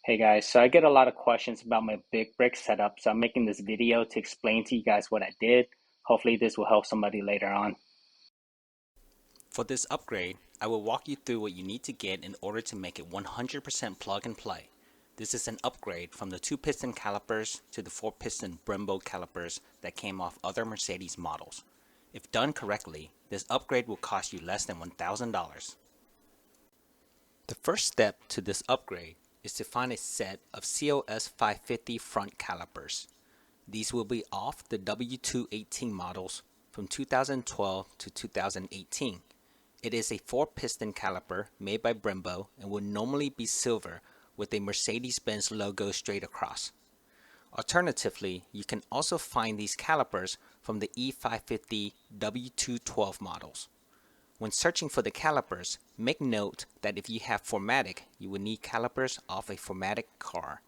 Hey guys, so I get a lot of questions about my big brick setup, so I'm making this video to explain to you guys what I did. Hopefully this will help somebody later on. For this upgrade, I will walk you through what you need to get in order to make it 100% plug and play. This is an upgrade from the 2-piston calipers to the 4-piston Brembo calipers that came off other Mercedes models. If done correctly, this upgrade will cost you less than $1,000. The first step to this upgrade is to find a set of COS 550 front calipers. These will be off the W218 models from 2012 to 2018. It is a 4-piston caliper made by Brembo and will normally be silver with a Mercedes-Benz logo straight across. Alternatively, you can also find these calipers from the E550 W212 models. When searching for the calipers, make note that if you have 4MATIC, you will need calipers off a 4MATIC car.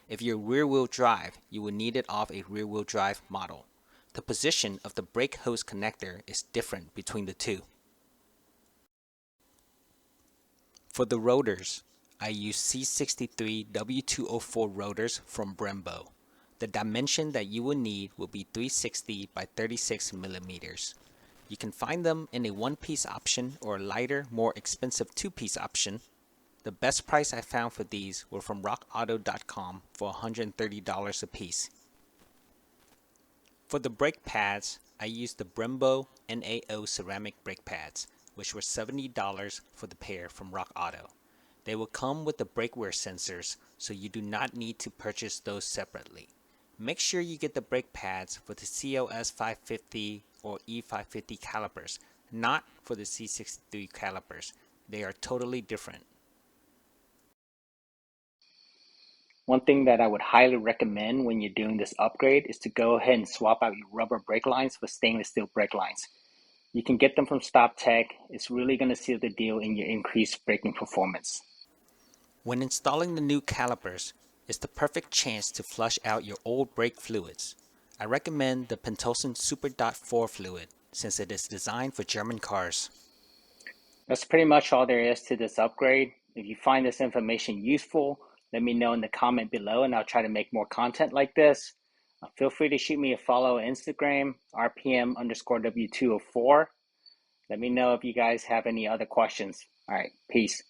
If you're rear-wheel drive, you will need it off a rear-wheel drive model. The position of the brake hose connector is different between the two. For the rotors, I use C63 W204 rotors from Brembo. The dimension that you will need will be 360 by 36 millimeters. You can find them in a one-piece option or a lighter, more expensive two-piece option. The best price I found for these were from rockauto.com for $130 a piece. For the brake pads, I used the Brembo NAO ceramic brake pads, which were $70 for the pair from Rock Auto. They will come with the brake wear sensors, so you do not need to purchase those separately. Make sure you get the brake pads for the COS 550 or E550 calipers, not for the C63 calipers. They are totally different. One thing that I would highly recommend when you're doing this upgrade is to go ahead and swap out your rubber brake lines for stainless steel brake lines. You can get them from Stop Tech. It's really going to seal the deal in your increased braking performance. When installing the new calipers, it's the perfect chance to flush out your old brake fluids. I recommend the Pentosan Super Dot 4 fluid since it is designed for German cars. That's pretty much all there is to this upgrade. If you find this information useful, let me know in the comment below and I'll try to make more content like this. Feel free to shoot me a follow on Instagram, RPM_W204. Let me know if you guys have any other questions. All right, peace.